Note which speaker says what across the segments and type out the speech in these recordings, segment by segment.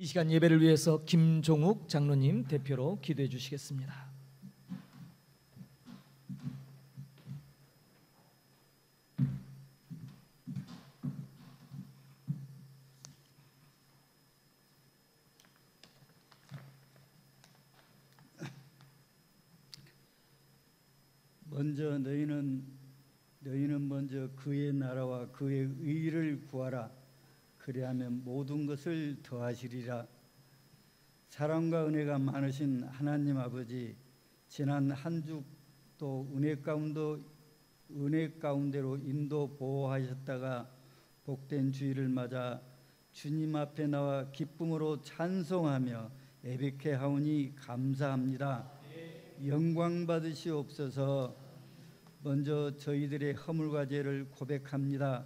Speaker 1: 이 시간 예배를 위해서 김종욱 장로님 대표로 기도해 주시겠습니다.
Speaker 2: 먼저 너희는 먼저 그의 나라와 그의 의를 구하라. 그리하면 모든 것을 더하시리라. 사랑과 은혜가 많으신 하나님 아버지, 지난 한 주도 은혜 가운데로 인도 보호하셨다가 복된 주일을 맞아 주님 앞에 나와 기쁨으로 찬송하며 예배케 하오니 감사합니다. 영광 받으시옵소서. 먼저 저희들의 허물과 죄를 고백합니다.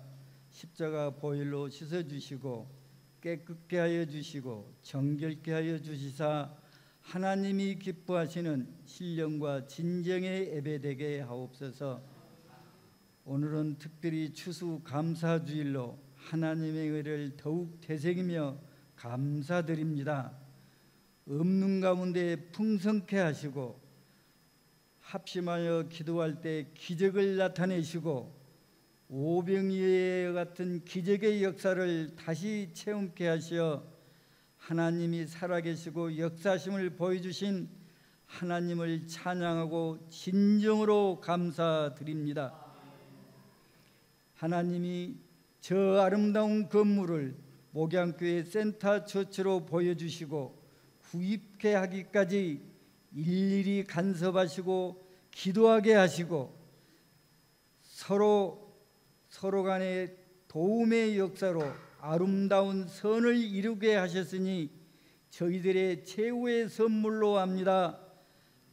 Speaker 2: 십자가 보혈로 씻어주시고 깨끗게 하여 주시고 정결케 하여 주시사 하나님이 기뻐하시는 신령과 진정의 예배되게 하옵소서. 오늘은 특별히 추수감사주일로 하나님의 의를 더욱 되새기며 감사드립니다. 없는 가운데 풍성케 하시고 합심하여 기도할 때 기적을 나타내시고 오병이어 같은 기적의 역사를 다시 체험케 하시어 하나님이 살아계시고 역사심을 보여주신 하나님을 찬양하고 진정으로 감사드립니다. 하나님이 저 아름다운 건물을 목양교회 센터 처치로 보여주시고 구입케 하기까지 일일이 간섭하시고 기도하게 하시고 서로 간의 도움의 역사로 아름다운 선을 이루게 하셨으니 저희들의 최후의 선물로 합니다.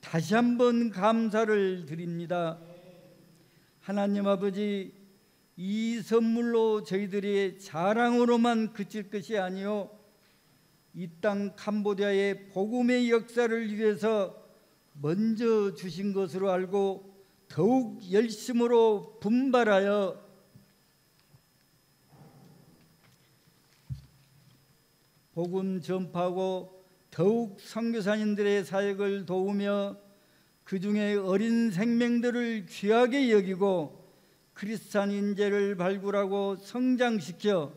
Speaker 2: 다시 한번 감사를 드립니다. 하나님 아버지, 이 선물로 저희들의 자랑으로만 그칠 것이 아니요 이 땅 캄보디아의 복음의 역사를 위해서 먼저 주신 것으로 알고 더욱 열심으로 분발하여 복음 전파하고 더욱 선교사님들의 사역을 도우며 그 중에 어린 생명들을 귀하게 여기고 크리스찬 인재를 발굴하고 성장시켜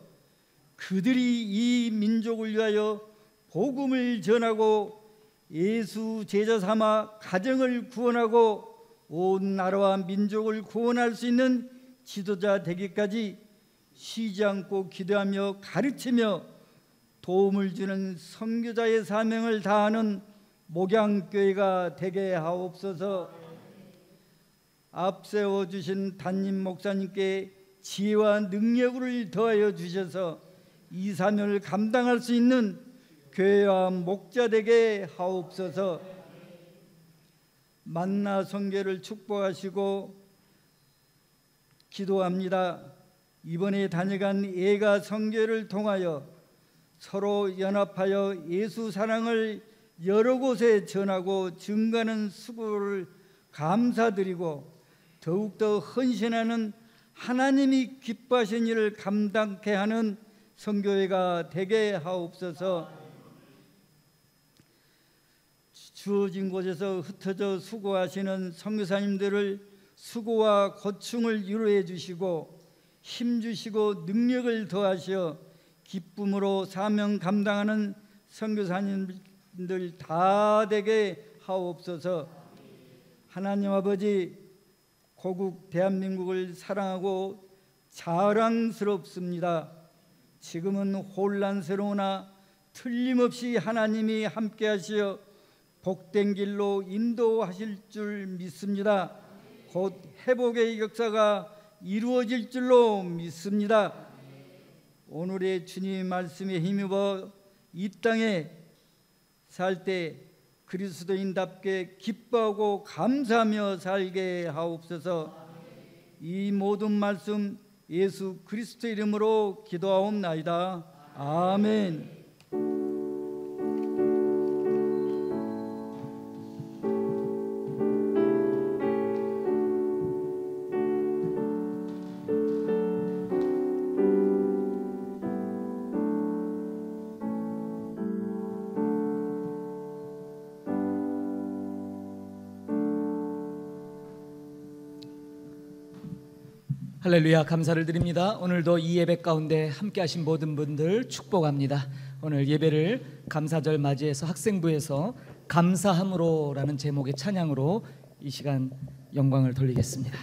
Speaker 2: 그들이 이 민족을 위하여 복음을 전하고 예수 제자 삼아 가정을 구원하고 온 나라와 민족을 구원할 수 있는 지도자 되기까지 쉬지 않고 기도하며 가르치며 도움을 주는 선교자의 사명을 다하는 목양교회가 되게 하옵소서. 앞세워 주신 담임 목사님께 지혜와 능력을 더하여 주셔서 이 사명을 감당할 수 있는 교회와 목자 되게 하옵소서. 만나 선교를 축복하시고 기도합니다. 이번에 다녀간 예가 선교를 통하여 서로 연합하여 예수 사랑을 여러 곳에 전하고 증가하는 수고를 감사드리고 더욱더 헌신하는 하나님이 기뻐하신 일을 감당케 하는 선교회가 되게 하옵소서. 주어진 곳에서 흩어져 수고하시는 선교사님들을 수고와 고충을 위로해 주시고 힘 주시고 능력을 더하시어 기쁨으로 사명 감당하는 선교사님들 다 되게 하옵소서. 하나님 아버지, 고국 대한민국을 사랑하고 자랑스럽습니다. 지금은 혼란스러우나 틀림없이 하나님이 함께 하시어 복된 길로 인도하실 줄 믿습니다. 곧 회복의 역사가 이루어질 줄로 믿습니다. 오늘의 주님 말씀에 힘입어 이 땅에 살 때 그리스도인답게 기뻐하고 감사하며 살게 하옵소서. 이 모든 말씀 예수 그리스도 이름으로 기도하옵나이다. 아멘.
Speaker 1: 할렐루야, 감사를 드립니다. 오늘도 이 예배 가운데 함께 하신 모든 분들 축복합니다. 오늘 예배를 감사절 맞이해서 학생부에서 감사함으로라는 제목의 찬양으로 이 시간 영광을 돌리겠습니다.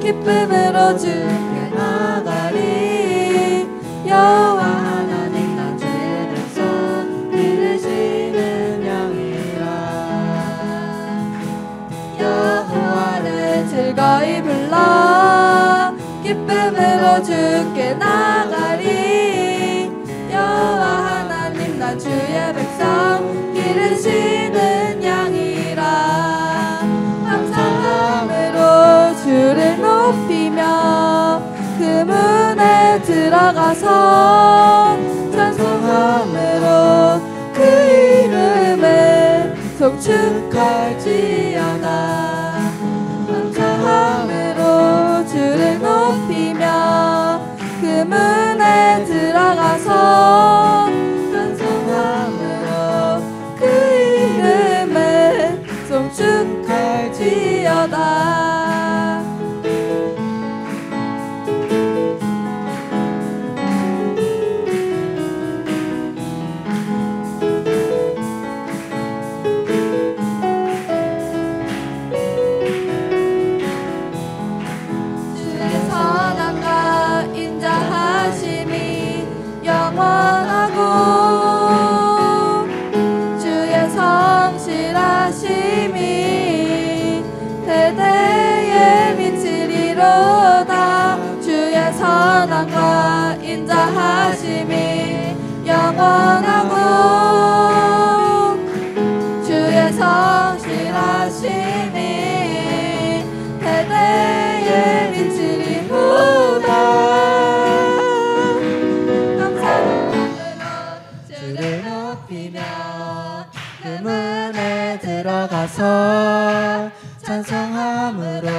Speaker 3: 기쁨으로 주께 나가리. 여호와 하나님 나 주의 백성 기르시는 양이라. 여호와를 즐거이 불러 기쁨으로 주께 나가리. 여호와 하나님 나 주의 백성 기르시는 양이라. 감사함으로 주를 높이며 그 문에 들어가서 찬송함으로 그 이름을 송축할지어다. 감사함으로 주를 높이며 그 문에 들어가서 찬송함으로 그 이름을 송축할지어다. 주의 성실하심이 대대에 미치리로다. 주의 선함과 인자하심이 영원하고 주의 성실하심이 대대에 미치리로다. 그 문에 들어가서 찬송함으로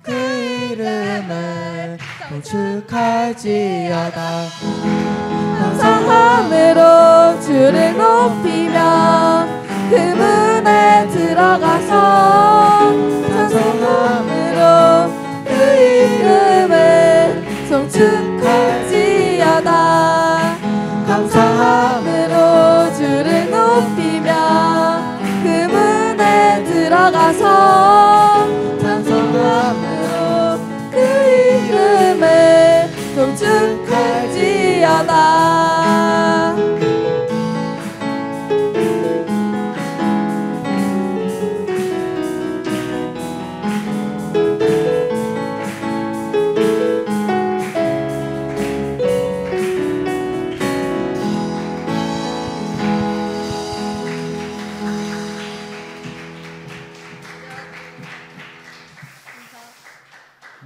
Speaker 3: 그 이름을 송축할지어다. 감사함으로 주를 높이며 그 문에 들어가서 찬송함으로 그 이름을 송축할지어다. 감사함으로 주를 높이며 그 문에 들어가서 찬송함으로 그 이름을 송축할지어다.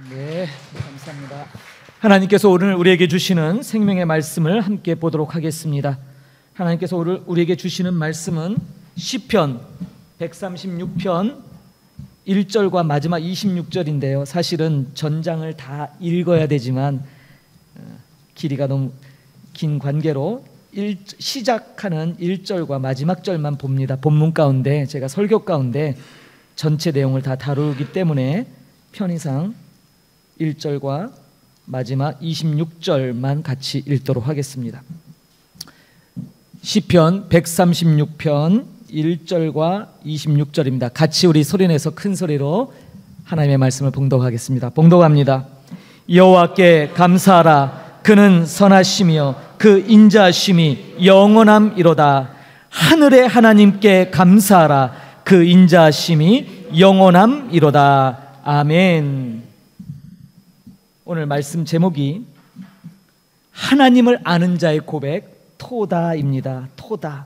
Speaker 1: 네, 감사합니다. 하나님께서 오늘 우리에게 주시는 생명의 말씀을 함께 보도록 하겠습니다. 하나님께서 오늘 우리에게 주시는 말씀은 시편 136편 1절과 마지막 26절인데요. 사실은 전장을 다 읽어야 되지만 길이가 너무 긴 관계로 시작하는 1절과 마지막 절만 봅니다. 본문 가운데 제가 설교 가운데 전체 내용을 다 다루기 때문에 편의상 1절과 마지막 26절만 같이 읽도록 하겠습니다. 시편 136편 1절과 26절입니다. 같이 우리 소리내서 큰 소리로 하나님의 말씀을 봉독하겠습니다. 봉독합니다. 여호와께 감사하라. 그는 선하시며 그 인자하심이 영원함이로다. 하늘의 하나님께 감사하라. 그 인자하심이 영원함이로다. 아멘. 오늘 말씀 제목이 하나님을 아는 자의 고백 토다입니다. 토다.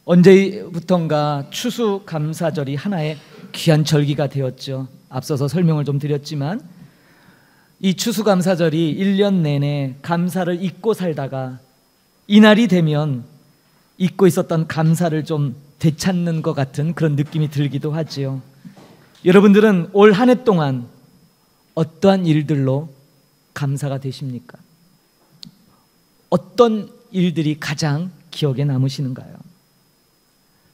Speaker 1: 언제부턴가 추수감사절이 하나의 귀한 절기가 되었죠. 앞서서 설명을 좀 드렸지만 이 추수감사절이 1년 내내 감사를 잊고 살다가 이날이 되면 잊고 있었던 감사를 좀 되찾는 것 같은 그런 느낌이 들기도 하지요. 여러분들은 올 한 해 동안 어떠한 일들로 감사가 되십니까? 어떤 일들이 가장 기억에 남으시는가요?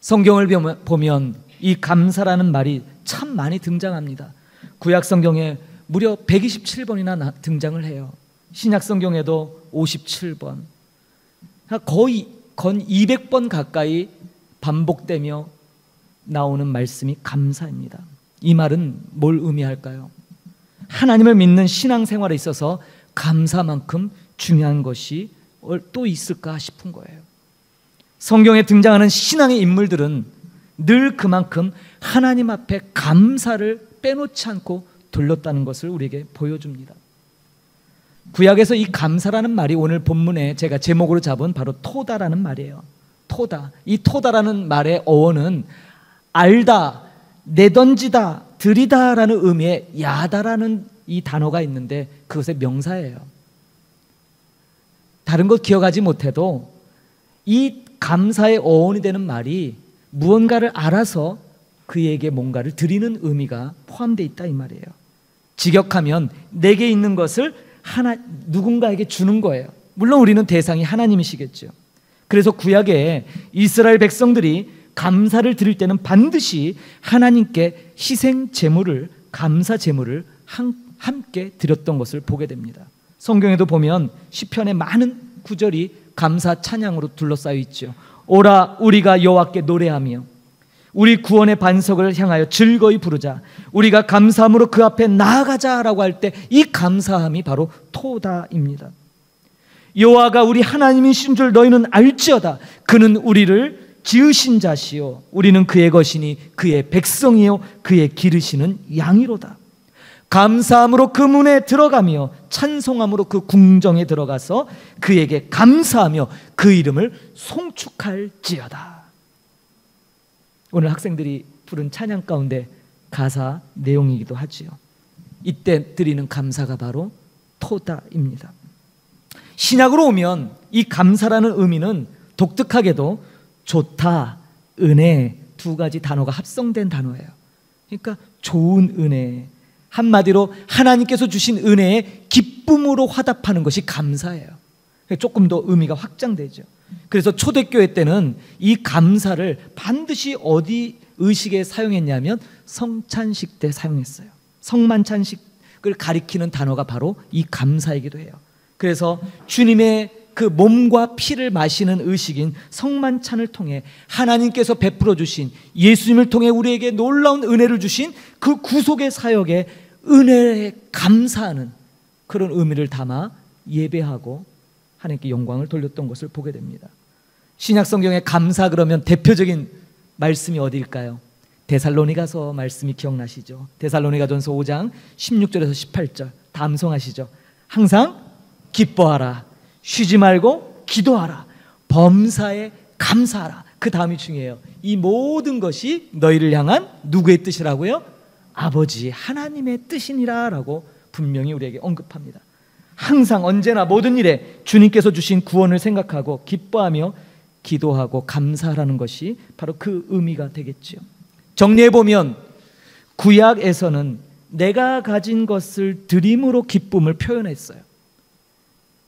Speaker 1: 성경을 보면 이 감사라는 말이 참 많이 등장합니다. 구약 성경에 무려 127번이나 등장을 해요. 신약 성경에도 57번, 거의 건 200번 가까이 반복되며 나오는 말씀이 감사입니다. 이 말은 뭘 의미할까요? 하나님을 믿는 신앙생활에 있어서 감사만큼 중요한 것이 또 있을까 싶은 거예요. 성경에 등장하는 신앙의 인물들은 늘 그만큼 하나님 앞에 감사를 빼놓지 않고 돌렸다는 것을 우리에게 보여줍니다. 구약에서 이 감사라는 말이 오늘 본문에 제가 제목으로 잡은 바로 토다라는 말이에요. 토다. 이 토다라는 말의 어원은 알다, 내던지다, 들이다라는 의미의 야다라는 이 단어가 있는데 그것의 명사예요. 다른 것 기억하지 못해도 이 감사의 어원이 되는 말이 무언가를 알아서 그에게 뭔가를 드리는 의미가 포함되어 있다 이 말이에요. 직역하면 내게 있는 것을 누군가에게 주는 거예요. 물론 우리는 대상이 하나님이시겠죠. 그래서 구약에 이스라엘 백성들이 감사를 드릴 때는 반드시 하나님께 희생 제물을, 감사 제물을 함께 드렸던 것을 보게 됩니다. 성경에도 보면 시편의 많은 구절이 감사 찬양으로 둘러싸여 있죠. 오라 우리가 여호와께 노래하며 우리 구원의 반석을 향하여 즐거이 부르자. 우리가 감사함으로 그 앞에 나아가자라고 할 때 이 감사함이 바로 토다입니다. 여호와가 우리 하나님이신 줄 너희는 알지어다. 그는 우리를 지으신 자시요 우리는 그의 것이니 그의 백성이요 그의 기르시는 양이로다. 감사함으로 그 문에 들어가며 찬송함으로 그 궁정에 들어가서 그에게 감사하며 그 이름을 송축할지어다. 오늘 학생들이 부른 찬양 가운데 가사 내용이기도 하지요. 이때 드리는 감사가 바로 토다입니다. 신약으로 오면 이 감사라는 의미는 독특하게도 좋다, 은혜 두 가지 단어가 합성된 단어예요. 그러니까 좋은 은혜, 한마디로 하나님께서 주신 은혜에 기쁨으로 화답하는 것이 감사예요. 조금 더 의미가 확장되죠. 그래서 초대교회 때는 이 감사를 반드시 어디 의식에 사용했냐면 성찬식 때 사용했어요. 성만찬식을 가리키는 단어가 바로 이 감사이기도 해요. 그래서 주님의 그 몸과 피를 마시는 의식인 성만찬을 통해 하나님께서 베풀어 주신, 예수님을 통해 우리에게 놀라운 은혜를 주신 그 구속의 사역에 은혜에 감사하는 그런 의미를 담아 예배하고 하나님께 영광을 돌렸던 것을 보게 됩니다. 신약 성경에 감사 그러면 대표적인 말씀이 어디일까요? 데살로니가서 말씀이 기억나시죠? 데살로니가전서 5장 16절에서 18절 다 암송하시죠? 항상 기뻐하라, 쉬지 말고 기도하라, 범사에 감사하라. 그 다음이 중요해요. 이 모든 것이 너희를 향한 누구의 뜻이라고요? 아버지 하나님의 뜻이니라 라고 분명히 우리에게 언급합니다. 항상 언제나 모든 일에 주님께서 주신 구원을 생각하고 기뻐하며 기도하고 감사하라는 것이 바로 그 의미가 되겠죠. 정리해보면 구약에서는 내가 가진 것을 드림으로 기쁨을 표현했어요.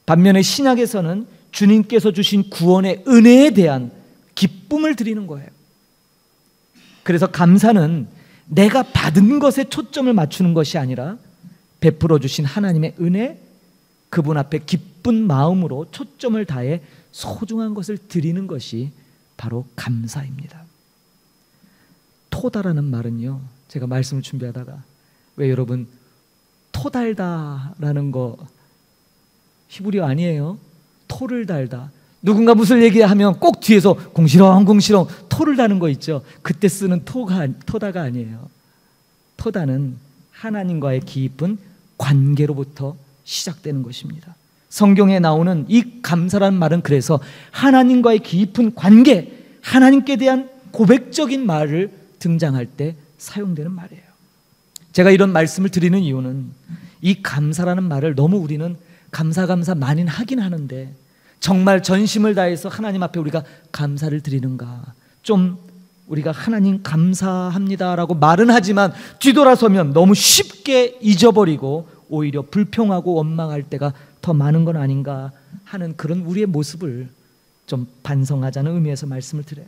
Speaker 1: 반면에 신약에서는 주님께서 주신 구원의 은혜에 대한 기쁨을 드리는 거예요. 그래서 감사는 내가 받은 것에 초점을 맞추는 것이 아니라 베풀어 주신 하나님의 은혜, 그분 앞에 기쁜 마음으로 초점을 다해 소중한 것을 드리는 것이 바로 감사입니다. 토다라는 말은요, 제가 말씀을 준비하다가 왜 여러분 토달다라는 거 히브리어 아니에요? 토를 달다. 누군가 무슨 얘기하면 꼭 뒤에서 공시렁공시렁 토를 다는 거 있죠. 그때 쓰는 토다가 아니에요. 토다는 하나님과의 깊은 관계로부터 시작되는 것입니다. 성경에 나오는 이 감사라는 말은 그래서 하나님과의 깊은 관계, 하나님께 대한 고백적인 말을 등장할 때 사용되는 말이에요. 제가 이런 말씀을 드리는 이유는 이 감사라는 말을 너무 우리는 감사 많이 하긴 하는데 정말 전심을 다해서 하나님 앞에 우리가 감사를 드리는가? 좀 우리가 하나님 감사합니다라고 말은 하지만 뒤돌아서면 너무 쉽게 잊어버리고 오히려 불평하고 원망할 때가 더 많은 건 아닌가 하는 그런 우리의 모습을 좀 반성하자는 의미에서 말씀을 드려요.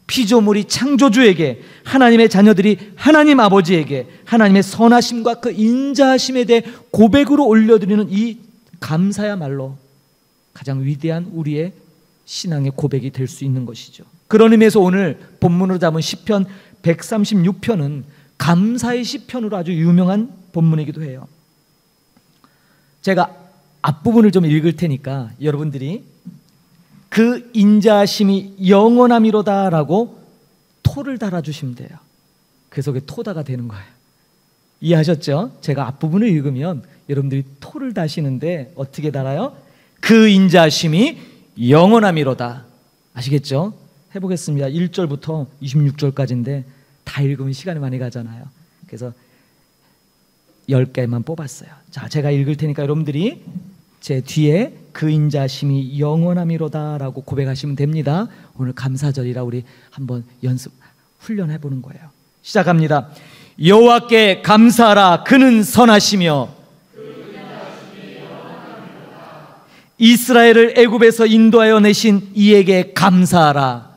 Speaker 1: 피조물이 창조주에게, 하나님의 자녀들이 하나님 아버지에게 하나님의 선하심과 그 인자하심에 대해 고백으로 올려드리는 이 감사야말로 가장 위대한 우리의 신앙의 고백이 될 수 있는 것이죠. 그런 의미에서 오늘 본문으로 잡은 시편 136편은 감사의 시편으로 아주 유명한 본문이기도 해요. 제가 앞부분을 좀 읽을 테니까 여러분들이 그 인자하심이 영원함이로다 라고 토를 달아주시면 돼요. 그래서 그게 토다가 되는 거예요. 이해하셨죠? 제가 앞부분을 읽으면 여러분들이 토를 다시는데 어떻게 달아요? 그 인자하심이 영원함이로다. 아시겠죠? 해보겠습니다. 1절부터 26절까지인데 다 읽으면 시간이 많이 가잖아요. 그래서 10개만 뽑았어요. 자, 제가 읽을 테니까 여러분들이 제 뒤에 그 인자심이 영원함이로다 라고 고백하시면 됩니다. 오늘 감사절이라 우리 한번 연습 훈련해 보는 거예요. 시작합니다. 여호와께 감사하라. 그는 선하시며 이스라엘을 애굽에서 인도하여 내신 이에게 감사하라.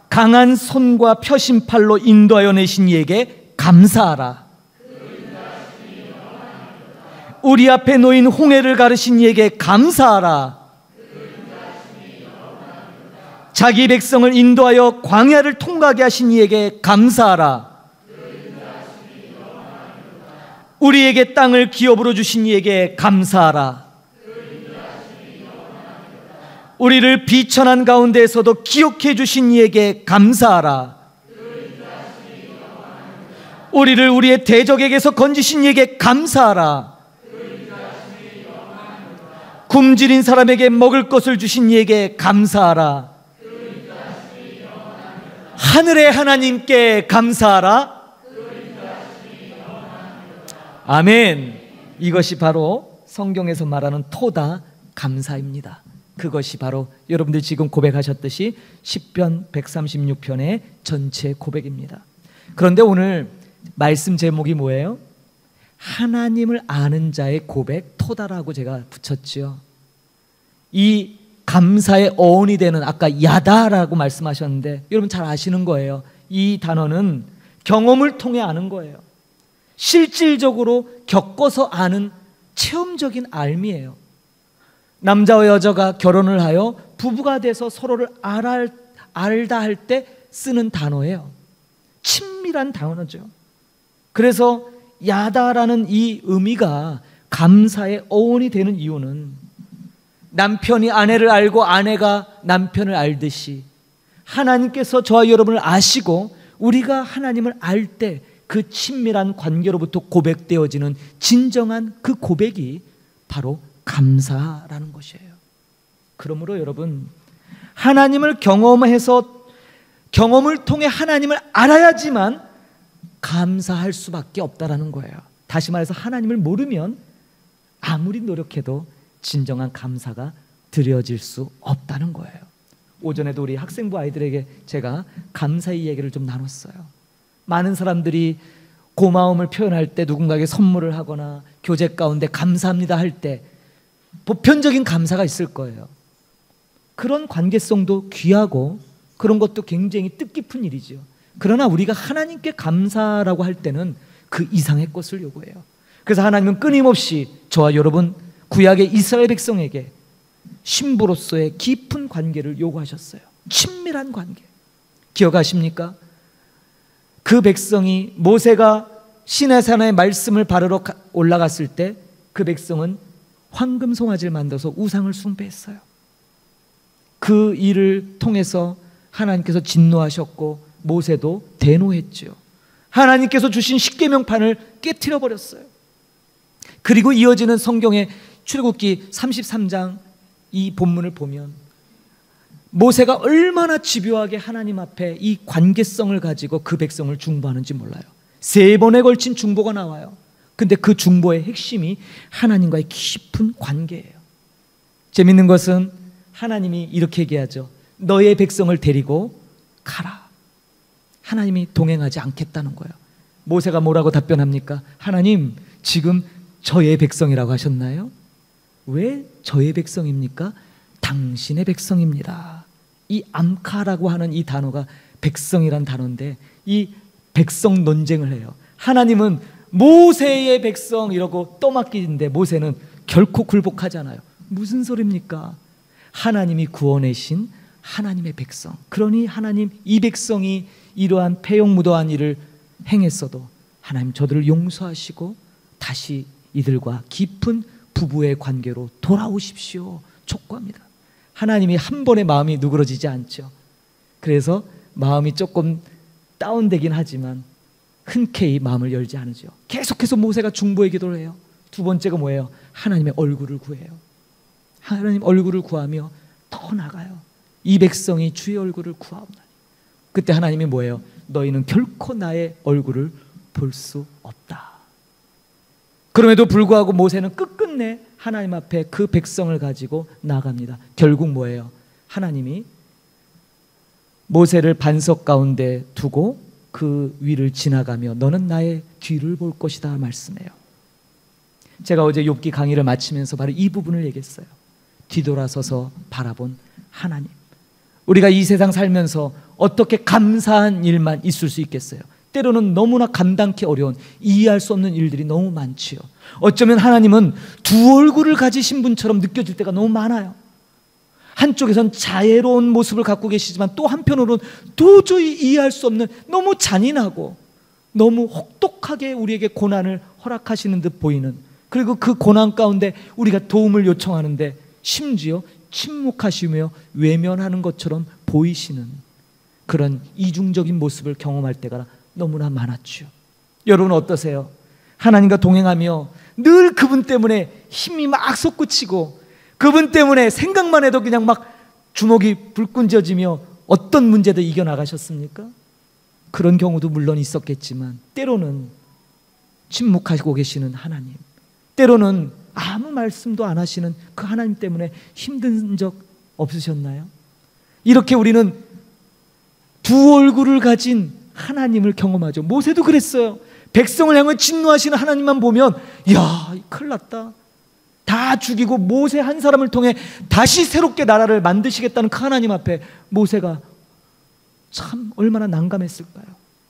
Speaker 1: 강한 손과 펴신 팔로 인도하여 내신 이에게 감사하라. 우리 앞에 놓인 홍해를 가르신 이에게 감사하라. 자기 백성을 인도하여 광야를 통과하게 하신 이에게 감사하라. 우리에게 땅을 기업으로 주신 이에게 감사하라. 우리를 비천한 가운데에서도 기억해 주신 이에게 감사하라. 우리를 우리의 대적에게서 건지신 이에게 감사하라. 굶주린 사람에게 먹을 것을 주신 이에게 감사하라. 하늘의 하나님께 감사하라. 아멘. 이것이 바로 성경에서 말하는 토다 감사입니다. 그것이 바로 여러분들 지금 고백하셨듯이 시편 136편의 전체 고백입니다. 그런데 오늘 말씀 제목이 뭐예요? 하나님을 아는 자의 고백, 토다라고 제가 붙였죠. 이 감사의 어원이 되는 아까 야다라고 말씀하셨는데 여러분 잘 아시는 거예요. 이 단어는 경험을 통해 아는 거예요. 실질적으로 겪어서 아는 체험적인 알미예요. 남자와 여자가 결혼을 하여 부부가 돼서 서로를 알다 할 때 쓰는 단어예요. 친밀한 단어죠. 그래서 야다라는 이 의미가 감사의 어원이 되는 이유는 남편이 아내를 알고 아내가 남편을 알듯이 하나님께서 저와 여러분을 아시고 우리가 하나님을 알 때 그 친밀한 관계로부터 고백되어지는 진정한 그 고백이 바로 감사라는 것이에요. 그러므로 여러분 하나님을 경험해서 경험을 통해 하나님을 알아야지만 감사할 수밖에 없다라는 거예요. 다시 말해서 하나님을 모르면 아무리 노력해도 진정한 감사가 드려질 수 없다는 거예요. 오전에도 우리 학생부 아이들에게 제가 감사의 얘기를 좀 나눴어요. 많은 사람들이 고마움을 표현할 때 누군가에게 선물을 하거나 교제 가운데 감사합니다 할 때 보편적인 감사가 있을 거예요. 그런 관계성도 귀하고 그런 것도 굉장히 뜻깊은 일이죠. 그러나 우리가 하나님께 감사라고 할 때는 그 이상의 것을 요구해요. 그래서 하나님은 끊임없이 저와 여러분 구약의 이스라엘 백성에게 신부로서의 깊은 관계를 요구하셨어요. 친밀한 관계. 기억하십니까? 그 백성이 모세가 시내산의 말씀을 바르러 올라갔을 때 그 백성은 황금 송아지를 만들어서 우상을 숭배했어요. 그 일을 통해서 하나님께서 진노하셨고 모세도 대노했죠. 하나님께서 주신 십계명판을 깨트려 버렸어요. 그리고 이어지는 성경의 출애굽기 33장 이 본문을 보면 모세가 얼마나 집요하게 하나님 앞에 이 관계성을 가지고 그 백성을 중보하는지 몰라요. 3번에 걸친 중보가 나와요. 근데 그 중보의 핵심이 하나님과의 깊은 관계예요. 재밌는 것은 하나님이 이렇게 얘기하죠. 너의 백성을 데리고 가라. 하나님이 동행하지 않겠다는 거예요. 모세가 뭐라고 답변합니까? 하나님, 지금 저의 백성이라고 하셨나요? 왜 저의 백성입니까? 당신의 백성입니다. 이 암카라고 하는 이 단어가 백성이란 단어인데 이 백성 논쟁을 해요. 하나님은 모세의 백성 이러고 떠맡기는데 모세는 결코 굴복하지 않아요. 무슨 소리입니까? 하나님이 구원하신 하나님의 백성. 그러니 하나님, 이 백성이 이러한 패용무도한 일을 행했어도 하나님 저들을 용서하시고 다시 이들과 깊은 부부의 관계로 돌아오십시오 촉구합니다. 하나님이 한 번에 마음이 누그러지지 않죠. 그래서 마음이 조금 다운되긴 하지만 흔쾌히 마음을 열지 않으죠. 계속해서 모세가 중보의 기도를 해요. 두 번째가 뭐예요? 하나님의 얼굴을 구해요. 하나님 얼굴을 구하며 더 나가요. 이 백성이 주의 얼굴을 구하옵나니. 그때 하나님이 뭐예요? 너희는 결코 나의 얼굴을 볼 수 없다. 그럼에도 불구하고 모세는 끝끝내 하나님 앞에 그 백성을 가지고 나갑니다. 결국 뭐예요? 하나님이 모세를 반석 가운데 두고 그 위를 지나가며 너는 나의 뒤를 볼 것이다 말씀해요. 제가 어제 욥기 강의를 마치면서 바로 이 부분을 얘기했어요. 뒤돌아서서 바라본 하나님. 우리가 이 세상 살면서 어떻게 감사한 일만 있을 수 있겠어요? 때로는 너무나 감당하기 어려운, 이해할 수 없는 일들이 너무 많지요. 어쩌면 하나님은 두 얼굴을 가지신 분처럼 느껴질 때가 너무 많아요. 한쪽에선 자애로운 모습을 갖고 계시지만 또 한편으로는 도저히 이해할 수 없는, 너무 잔인하고 너무 혹독하게 우리에게 고난을 허락하시는 듯 보이는, 그리고 그 고난 가운데 우리가 도움을 요청하는데 심지어 침묵하시며 외면하는 것처럼 보이시는 그런 이중적인 모습을 경험할 때가 너무나 많았죠. 여러분 어떠세요? 하나님과 동행하며 늘 그분 때문에 힘이 막 솟구치고 그분 때문에 생각만 해도 그냥 막 주먹이 불끈 져지며 어떤 문제도 이겨나가셨습니까? 그런 경우도 물론 있었겠지만 때로는 침묵하고 계시는 하나님, 때로는 아무 말씀도 안 하시는 그 하나님 때문에 힘든 적 없으셨나요? 이렇게 우리는 두 얼굴을 가진 하나님을 경험하죠. 모세도 그랬어요. 백성을 향해 진노하시는 하나님만 보면 야, 큰일 났다. 다 죽이고 모세 한 사람을 통해 다시 새롭게 나라를 만드시겠다는 그 하나님 앞에 모세가 참 얼마나 난감했을까요?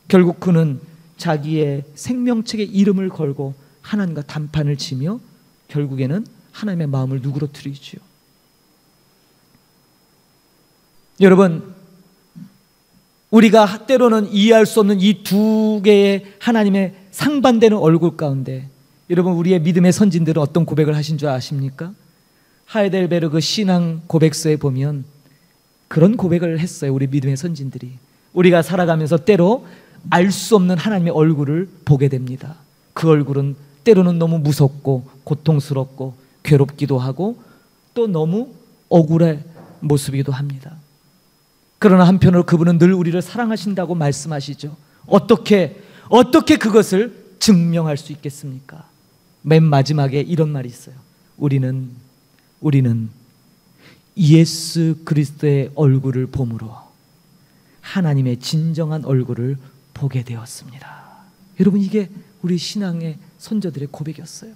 Speaker 1: 결국 그는 자기의 생명책에 이름을 걸고 하나님과 단판을 치며 결국에는 하나님의 마음을 누그러뜨리지요. 여러분, 우리가 때로는 이해할 수 없는 이 두 개의 하나님의 상반되는 얼굴 가운데 여러분, 우리의 믿음의 선진들은 어떤 고백을 하신 줄 아십니까? 하이델베르그 신앙 고백서에 보면 그런 고백을 했어요. 우리 믿음의 선진들이 우리가 살아가면서 때로 알 수 없는 하나님의 얼굴을 보게 됩니다. 그 얼굴은 때로는 너무 무섭고 고통스럽고 괴롭기도 하고 또 너무 억울한 모습이기도 합니다. 그러나 한편으로 그분은 늘 우리를 사랑하신다고 말씀하시죠. 어떻게 그것을 증명할 수 있겠습니까? 맨 마지막에 이런 말이 있어요. 우리는 예수 그리스도의 얼굴을 봄으로 하나님의 진정한 얼굴을 보게 되었습니다. 여러분, 이게 우리 신앙의 선조들의 고백이었어요.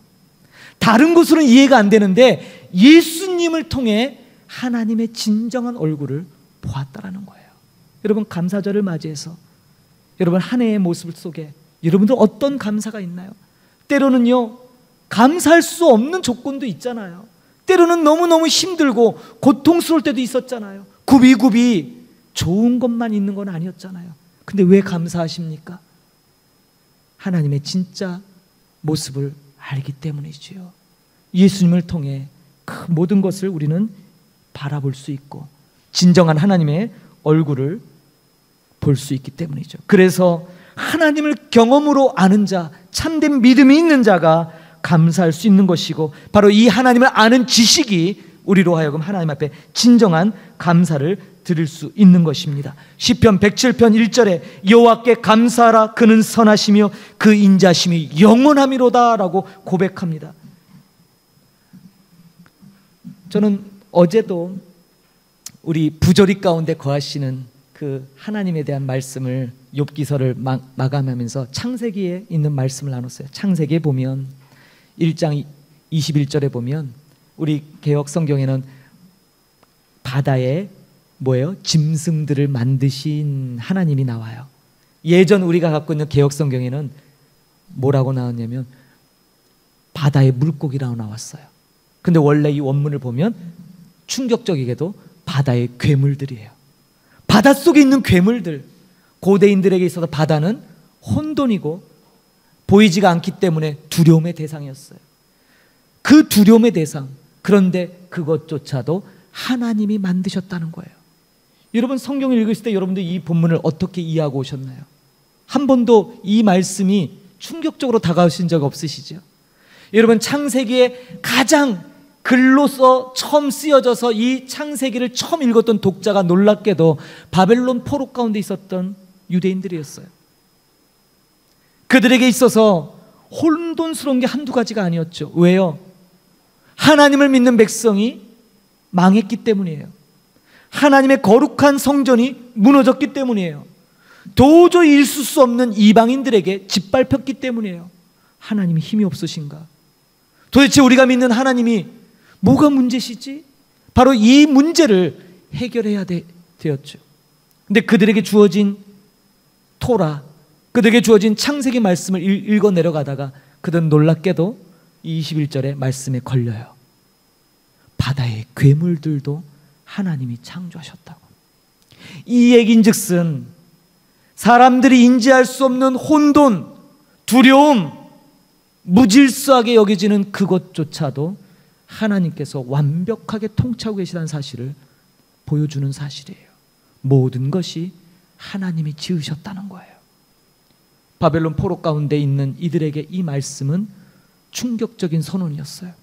Speaker 1: 다른 것으로는 이해가 안 되는데 예수님을 통해 하나님의 진정한 얼굴을 보았다라는 거예요. 여러분, 감사절을 맞이해서 여러분 한 해의 모습 속에 여러분들 어떤 감사가 있나요? 때로는요, 감사할 수 없는 조건도 있잖아요. 때로는 너무너무 힘들고 고통스러울 때도 있었잖아요. 굽이굽이 좋은 것만 있는 건 아니었잖아요. 근데 왜 감사하십니까? 하나님의 진짜 모습을 알기 때문이지요. 예수님을 통해 그 모든 것을 우리는 바라볼 수 있고 진정한 하나님의 얼굴을 볼 수 있기 때문이죠. 그래서 하나님을 경험으로 아는 자, 참된 믿음이 있는 자가 감사할 수 있는 것이고 바로 이 하나님을 아는 지식이 우리로 하여금 하나님 앞에 진정한 감사를 드릴 수 있는 것입니다. 시편 107편 1절에 여호와께 감사하라 그는 선하시며 그 인자심이 영원함이로다라고 고백합니다. 저는 어제도 우리 부조리 가운데 거하시는 그 하나님에 대한 말씀을 욥기서를 마감하면서 창세기에 있는 말씀을 나눴어요. 창세기에 보면 1장 21절에 보면 우리 개역 성경에는 바다에 뭐예요? 짐승들을 만드신 하나님이 나와요. 예전 우리가 갖고 있는 개역 성경에는 뭐라고 나왔냐면 바다의 물고기라고 나왔어요. 근데 원래 이 원문을 보면 충격적이게도 바다의 괴물들이에요. 바닷속에 있는 괴물들. 고대인들에게 있어서 바다는 혼돈이고 보이지가 않기 때문에 두려움의 대상이었어요. 그 두려움의 대상, 그런데 그것조차도 하나님이 만드셨다는 거예요. 여러분 성경을 읽으실 때 여러분들 이 본문을 어떻게 이해하고 오셨나요? 한 번도 이 말씀이 충격적으로 다가오신 적 없으시죠? 여러분 창세기에 가장 글로서 처음 쓰여져서 이 창세기를 처음 읽었던 독자가 놀랍게도 바벨론 포로 가운데 있었던 유대인들이었어요. 그들에게 있어서 혼돈스러운 게 한두 가지가 아니었죠. 왜요? 하나님을 믿는 백성이 망했기 때문이에요. 하나님의 거룩한 성전이 무너졌기 때문이에요. 도저히 있을 수 없는 이방인들에게 짓밟혔기 때문이에요. 하나님이 힘이 없으신가? 도대체 우리가 믿는 하나님이 뭐가 문제시지? 바로 이 문제를 해결해야 되었죠. 근데 그들에게 주어진 토라, 그들에게 주어진 창세기 말씀을 읽어 내려가다가 그들은 놀랍게도 21절의 말씀에 걸려요. 바다의 괴물들도 하나님이 창조하셨다고. 이 얘긴즉슨 사람들이 인지할 수 없는 혼돈, 두려움, 무질서하게 여겨지는 그것조차도 하나님께서 완벽하게 통치하고 계시다는 사실을 보여주는 사실이에요. 모든 것이 하나님이 지으셨다는 거예요. 바벨론 포로 가운데 있는 이들에게 이 말씀은 충격적인 선언이었어요.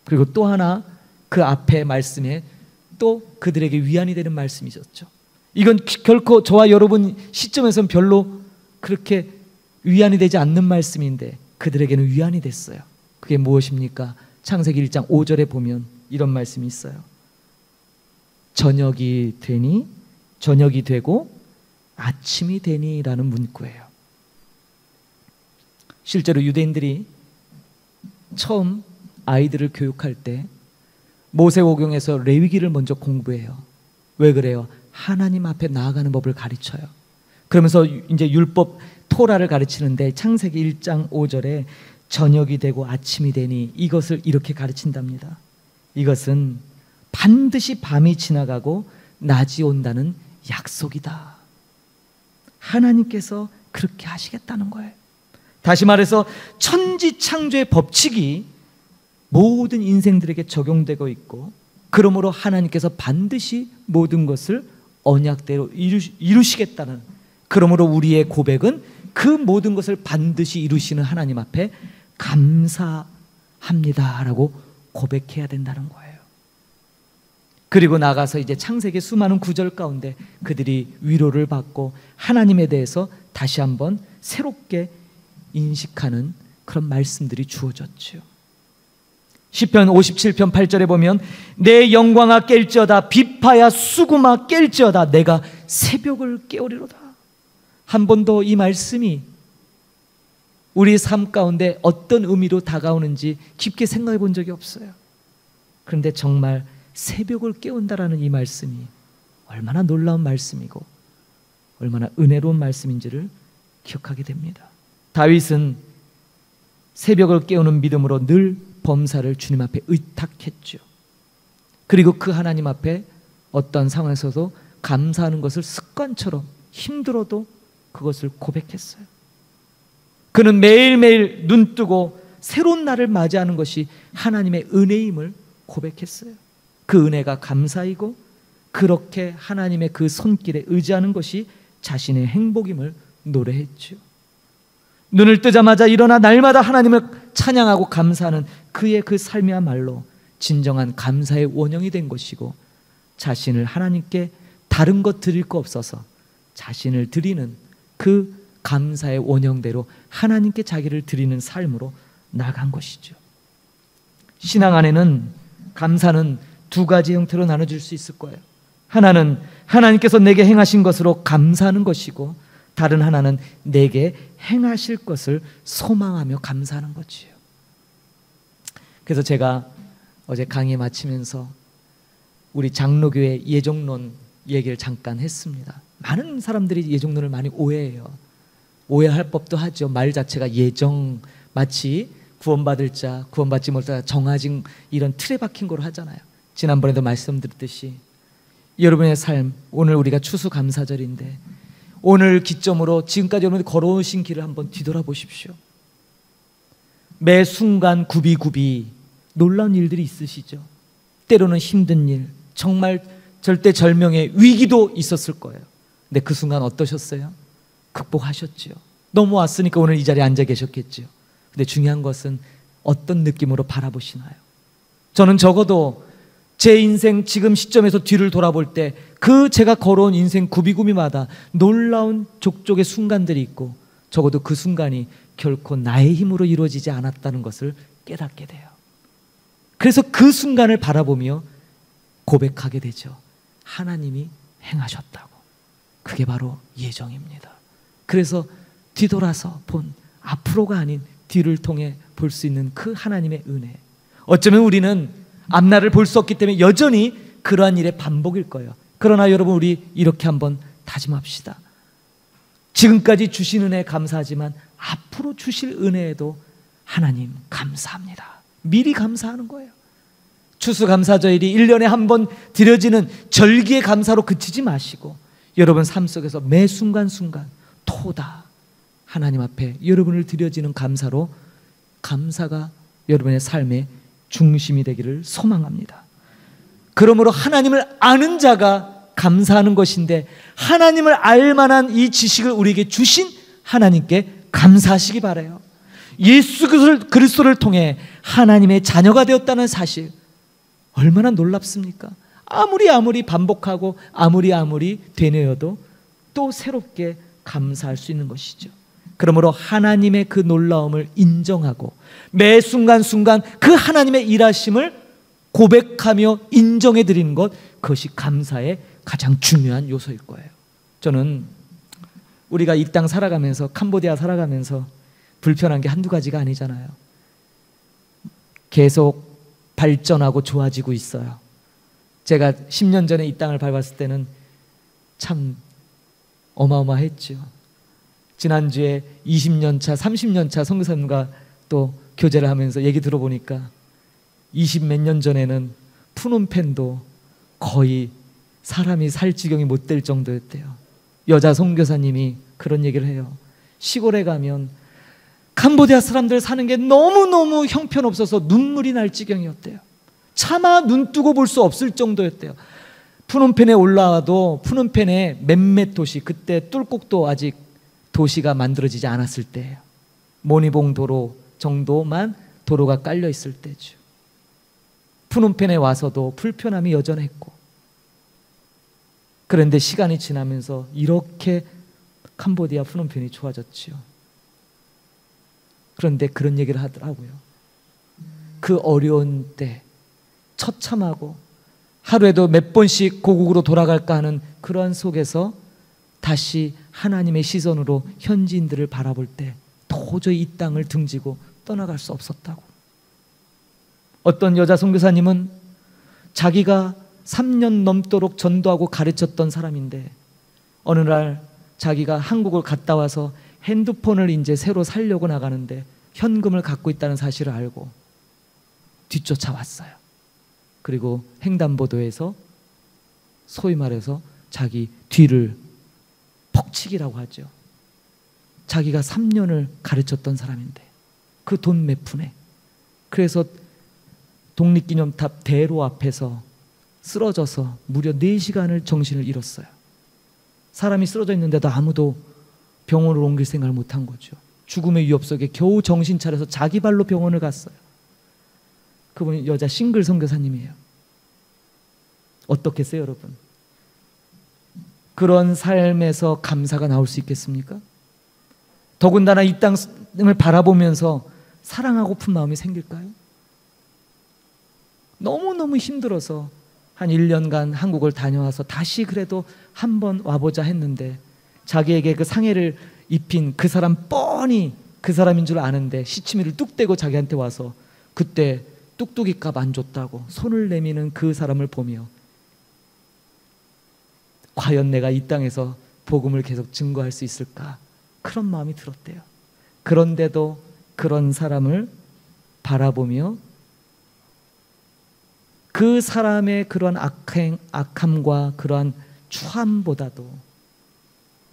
Speaker 1: 그리고 또 하나 그 앞에 말씀에 또 그들에게 위안이 되는 말씀이셨죠. 이건 결코 저와 여러분 시점에서는 별로 그렇게 위안이 되지 않는 말씀인데 그들에게는 위안이 됐어요. 그게 무엇입니까? 창세기 1장 5절에 보면 이런 말씀이 있어요. 저녁이 되고 아침이 되니라는 문구예요. 실제로 유대인들이 처음 아이들을 교육할 때 모세오경에서 레위기를 먼저 공부해요. 왜 그래요? 하나님 앞에 나아가는 법을 가르쳐요. 그러면서 이제 율법 토라를 가르치는데 창세기 1장 5절에 저녁이 되고 아침이 되니 이것을 이렇게 가르친답니다. 이것은 반드시 밤이 지나가고 낮이 온다는 약속이다. 하나님께서 그렇게 하시겠다는 거예요. 다시 말해서 천지창조의 법칙이 모든 인생들에게 적용되고 있고 그러므로 하나님께서 반드시 모든 것을 언약대로 이루시겠다는, 그러므로 우리의 고백은 그 모든 것을 반드시 이루시는 하나님 앞에 감사합니다라고 고백해야 된다는 거예요. 그리고 나가서 이제 창세기 수많은 구절 가운데 그들이 위로를 받고 하나님에 대해서 다시 한번 새롭게 인식하는 그런 말씀들이 주어졌죠. 시편 57편 8절에 보면 내 영광아 깰지어다 비파야 수구마 깰지어다 내가 새벽을 깨우리로다. 한 번도 이 말씀이 우리의 삶 가운데 어떤 의미로 다가오는지 깊게 생각해 본 적이 없어요. 그런데 정말 새벽을 깨운다라는 이 말씀이 얼마나 놀라운 말씀이고 얼마나 은혜로운 말씀인지를 기억하게 됩니다. 다윗은 새벽을 깨우는 믿음으로 늘 범사를 주님 앞에 의탁했죠. 그리고 그 하나님 앞에 어떤 상황에서도 감사하는 것을 습관처럼 힘들어도 그것을 고백했어요. 그는 매일매일 눈뜨고 새로운 날을 맞이하는 것이 하나님의 은혜임을 고백했어요. 그 은혜가 감사이고 그렇게 하나님의 그 손길에 의지하는 것이 자신의 행복임을 노래했죠. 눈을 뜨자마자 일어나 날마다 하나님을 찬양하고 감사하는 그의 그 삶이야말로 진정한 감사의 원형이 된 것이고 자신을 하나님께 다른 것 드릴 거 없어서 자신을 드리는 그 감사의 원형대로 하나님께 자기를 드리는 삶으로 나간 것이죠. 신앙 안에는 감사는 두 가지 형태로 나눠질 수 있을 거예요. 하나는 하나님께서 내게 행하신 것으로 감사하는 것이고, 다른 하나는 내게 행하실 것을 소망하며 감사하는 거지요. 그래서 제가 어제 강의 마치면서 우리 장로교회 예정론 얘기를 잠깐 했습니다. 많은 사람들이 예정론을 많이 오해해요. 오해할 법도 하죠. 말 자체가 예정, 마치 구원받을 자, 구원받지 못할 자 정해진 이런 틀에 박힌 거로 하잖아요. 지난번에도 말씀드렸듯이 여러분의 삶, 오늘 우리가 추수감사절인데 오늘 기점으로 지금까지 여러분이 걸어오신 길을 한번 뒤돌아보십시오. 매 순간 구비구비 놀라운 일들이 있으시죠. 때로는 힘든 일, 정말 절대절명의 위기도 있었을 거예요. 근데 그 순간 어떠셨어요? 극복하셨죠. 넘어왔으니까 오늘 이 자리에 앉아 계셨겠죠. 근데 중요한 것은 어떤 느낌으로 바라보시나요? 저는 적어도 제 인생 지금 시점에서 뒤를 돌아볼 때 그 제가 걸어온 인생 구비구비마다 놀라운 족족의 순간들이 있고, 적어도 그 순간이 결코 나의 힘으로 이루어지지 않았다는 것을 깨닫게 돼요. 그래서 그 순간을 바라보며 고백하게 되죠. 하나님이 행하셨다고. 그게 바로 예정입니다. 그래서 뒤돌아서 본 앞으로가 아닌 뒤를 통해 볼 수 있는 그 하나님의 은혜. 어쩌면 우리는 앞날을 볼 수 없기 때문에 여전히 그러한 일의 반복일 거예요. 그러나 여러분, 우리 이렇게 한번 다짐합시다. 지금까지 주신 은혜에 감사하지만 앞으로 주실 은혜에도 하나님 감사합니다. 미리 감사하는 거예요. 추수감사절이 1년에 한 번 드려지는 절기의 감사로 그치지 마시고 여러분 삶 속에서 매 순간순간 토다 하나님 앞에 여러분을 드려지는 감사로, 감사가 여러분의 삶의 중심이 되기를 소망합니다. 그러므로 하나님을 아는 자가 감사하는 것인데, 하나님을 알만한 이 지식을 우리에게 주신 하나님께 감사하시기 바라요. 예수 그리스도를 통해 하나님의 자녀가 되었다는 사실, 얼마나 놀랍습니까? 아무리 반복하고 아무리 되뇌어도 또 새롭게 감사할 수 있는 것이죠. 그러므로 하나님의 그 놀라움을 인정하고 매 순간순간 그 하나님의 일하심을 고백하며 인정해 드리는 것, 그것이 감사의 가장 중요한 요소일 거예요. 저는 우리가 이 땅 살아가면서, 캄보디아 살아가면서 불편한 게 한두 가지가 아니잖아요. 계속 발전하고 좋아지고 있어요. 제가 10년 전에 이 땅을 밟았을 때는 참 어마어마했죠. 지난주에 20년 차, 30년 차 선교사님과 또 교제를 하면서 얘기 들어보니까 20몇 년 전에는 푸놈펜도 거의 사람이 살 지경이 못 될 정도였대요. 여자 선교사님이 그런 얘기를 해요. 시골에 가면 캄보디아 사람들 사는 게 너무너무 형편없어서 눈물이 날 지경이었대요. 차마 눈 뜨고 볼 수 없을 정도였대요. 푸놈펜에 올라와도 푸놈펜의 몇몇 도시, 그때 뚫국도 아직 도시가 만들어지지 않았을 때예요. 모니봉 도로 정도만 도로가 깔려 있을 때죠. 푸놈펜에 와서도 불편함이 여전했고, 그런데 시간이 지나면서 이렇게 캄보디아 푸놈펜이 좋아졌지요. 그런데 그런 얘기를 하더라고요. 그 어려운 때 처참하고 하루에도 몇 번씩 고국으로 돌아갈까 하는 그러한 속에서 다시 하나님의 시선으로 현지인들을 바라볼 때 도저히 이 땅을 등지고 떠나갈 수 없었다고. 어떤 여자 선교사님은 자기가 3년 넘도록 전도하고 가르쳤던 사람인데, 어느 날 자기가 한국을 갔다 와서 핸드폰을 이제 새로 살려고 나가는데 현금을 갖고 있다는 사실을 알고 뒤쫓아왔어요. 그리고 횡단보도에서 소위 말해서 자기 뒤를 퍽치기라고 하죠. 자기가 3년을 가르쳤던 사람인데 그 돈 몇 푼에. 그래서 독립기념탑 대로 앞에서 쓰러져서 무려 4시간을 정신을 잃었어요. 사람이 쓰러져 있는데도 아무도 병원으로 옮길 생각을 못한 거죠. 죽음의 위협 속에 겨우 정신 차려서 자기 발로 병원을 갔어요. 그분이 여자 싱글 선교사님이에요. 어떻겠어요, 여러분? 그런 삶에서 감사가 나올 수 있겠습니까? 더군다나 이 땅을 바라보면서 사랑하고픈 마음이 생길까요? 너무너무 힘들어서 한 1년간 한국을 다녀와서 다시 그래도 한번 와보자 했는데 자기에게 그 상해를 입힌 그 사람 뻔히 그 사람인 줄 아는데 시치미를 뚝 떼고 자기한테 와서 그때 뚝뚝이 값 안 줬다고 손을 내미는 그 사람을 보며 과연 내가 이 땅에서 복음을 계속 증거할 수 있을까? 그런 마음이 들었대요. 그런데도 그런 사람을 바라보며 그 사람의 그러한 악함과 그러한 추함보다도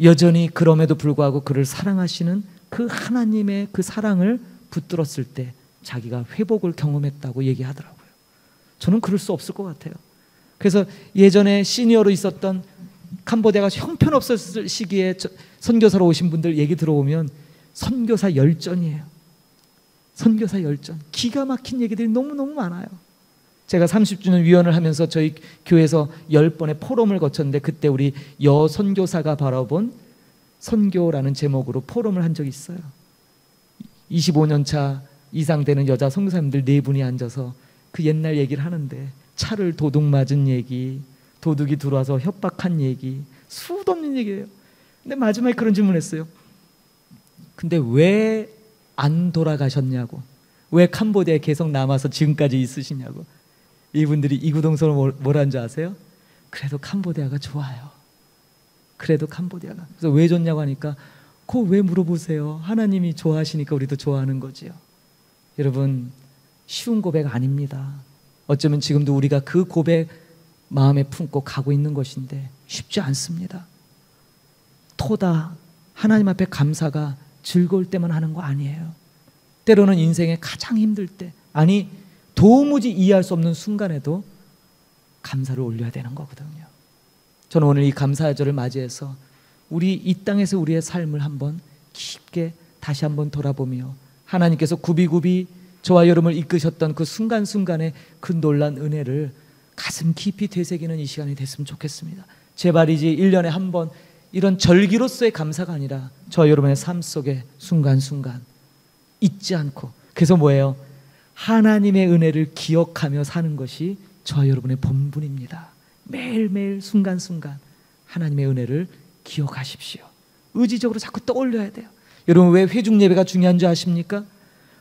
Speaker 1: 여전히 그럼에도 불구하고 그를 사랑하시는 그 하나님의 그 사랑을 붙들었을 때 자기가 회복을 경험했다고 얘기하더라고요. 저는 그럴 수 없을 것 같아요. 그래서 예전에 시니어로 있었던 캄보디아가 형편없었을 시기에 선교사로 오신 분들 얘기 들어보면 선교사 열전이에요. 선교사 열전. 기가 막힌 얘기들이 너무너무 많아요. 제가 30주년 위원을 하면서 저희 교회에서 10번의 포럼을 거쳤는데 그때 우리 여선교사가 바라본 선교라는 제목으로 포럼을 한 적이 있어요. 25년 차 이상 되는 여자 선교사님들 4분이 앉아서 그 옛날 얘기를 하는데 차를 도둑 맞은 얘기, 도둑이 들어와서 협박한 얘기, 수도 없는 얘기예요. 근데 마지막에 그런 질문을 했어요. 근데 왜 안 돌아가셨냐고, 왜 캄보디아에 계속 남아서 지금까지 있으시냐고. 이분들이 이구동성으로 뭐라는 줄 아세요? 그래도 캄보디아가 좋아요. 그래도 캄보디아가. 그래서 왜 좋냐고 하니까 그거 왜 물어보세요? 하나님이 좋아하시니까 우리도 좋아하는 거지요. 여러분, 쉬운 고백 아닙니다. 어쩌면 지금도 우리가 그 고백 마음에 품고 가고 있는 것인데 쉽지 않습니다. 토다 하나님 앞에 감사가 즐거울 때만 하는 거 아니에요. 때로는 인생에 가장 힘들 때, 아니 도무지 이해할 수 없는 순간에도 감사를 올려야 되는 거거든요. 저는 오늘 이 감사절을 맞이해서 우리 이 땅에서 우리의 삶을 한번 깊게 다시 한번 돌아보며 하나님께서 굽이굽이 저와 여러분을 이끄셨던 그 순간순간의 그 놀란 은혜를 가슴 깊이 되새기는 이 시간이 됐으면 좋겠습니다. 제발이지 1년에 한 번 이런 절기로서의 감사가 아니라 저와 여러분의 삶 속에 순간순간 잊지 않고, 그래서 뭐예요? 하나님의 은혜를 기억하며 사는 것이 저와 여러분의 본분입니다. 매일매일 순간순간 하나님의 은혜를 기억하십시오. 의지적으로 자꾸 떠올려야 돼요. 여러분, 왜 회중 예배가 중요한 줄 아십니까?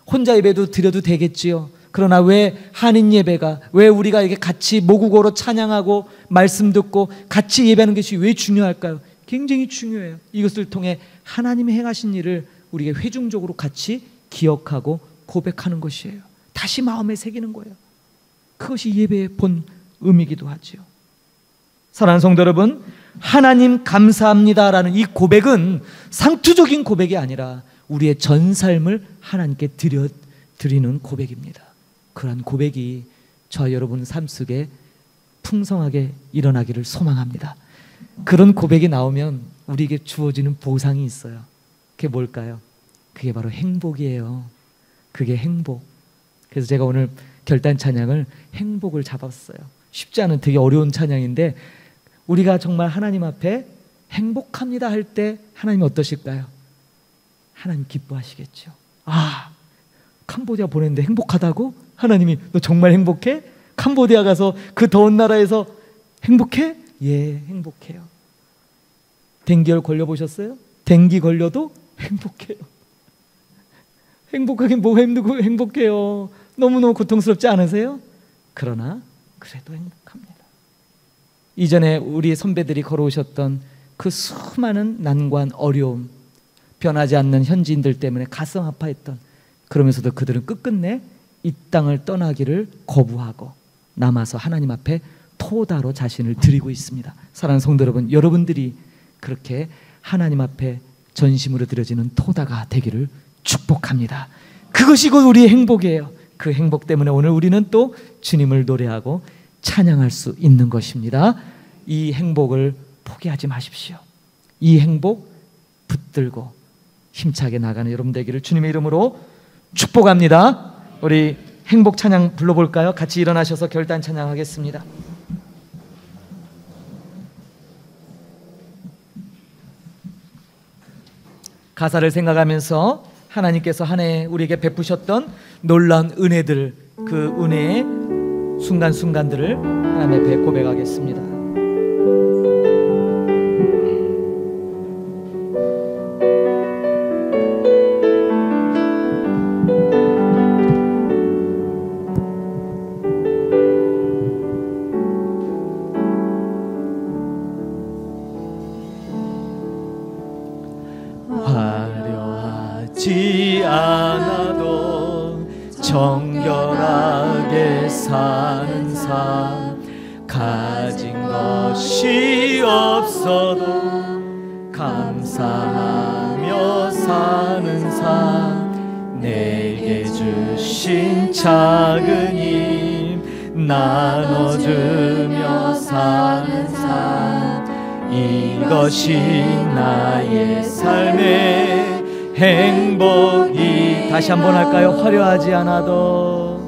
Speaker 1: 혼자 예배도 드려도 되겠지요. 그러나 왜 한인 예배가, 왜 우리가 이렇게 같이 모국어로 찬양하고 말씀 듣고 같이 예배하는 것이 왜 중요할까요? 굉장히 중요해요. 이것을 통해 하나님이 행하신 일을 우리가 회중적으로 같이 기억하고 고백하는 것이에요. 다시 마음에 새기는 거예요. 그것이 예배의 본 의미이기도 하죠. 사랑하는 성도 여러분, 하나님 감사합니다라는 이 고백은 상투적인 고백이 아니라 우리의 전 삶을 하나님께 드리는 고백입니다. 그러한 고백이 저와 여러분 삶 속에 풍성하게 일어나기를 소망합니다. 그런 고백이 나오면 우리에게 주어지는 보상이 있어요. 그게 뭘까요? 그게 바로 행복이에요. 그게 행복. 그래서 제가 오늘 결단 찬양을 행복을 잡았어요. 쉽지 않은 되게 어려운 찬양인데 우리가 정말 하나님 앞에 행복합니다 할 때 하나님이 어떠실까요? 하나님 기뻐하시겠죠. 아, 캄보디아 보냈는데 행복하다고? 하나님이 너 정말 행복해? 캄보디아 가서 그 더운 나라에서 행복해? 예, 행복해요. 댕기열 걸려보셨어요? 댕기 걸려도 행복해요. 행복하긴 뭐가 힘들고 행복해요. 너무너무 고통스럽지 않으세요? 그러나 그래도 행복합니다. 이전에 우리 선배들이 걸어오셨던 그 수많은 난관, 어려움, 변하지 않는 현지인들 때문에 가슴 아파했던, 그러면서도 그들은 끝끝내 이 땅을 떠나기를 거부하고 남아서 하나님 앞에 토다로 자신을 드리고 있습니다. 사랑하는 성도 여러분, 여러분들이 그렇게 하나님 앞에 전심으로 드려지는 토다가 되기를 축복합니다. 그것이 곧 우리의 행복이에요. 그 행복 때문에 오늘 우리는 또 주님을 노래하고 찬양할 수 있는 것입니다. 이 행복을 포기하지 마십시오. 이 행복 붙들고 힘차게 나가는 여러분 되기를 주님의 이름으로 축복합니다. 우리 행복 찬양 불러볼까요? 같이 일어나셔서 결단 찬양하겠습니다. 가사를 생각하면서 하나님께서 한 해 우리에게 베푸셨던 놀라운 은혜들, 그 은혜의 순간순간들을 하나님 앞에 고백하겠습니다.
Speaker 4: 화려하지 않아도 정결하게 사는 삶, 가진 것이 없어도 감사하며 사는 삶, 내게 주신 작은 힘 나눠주며 사는 삶, 이것이 나의 삶의 행복이. 다시 한번 할까요? 화려하지 않아도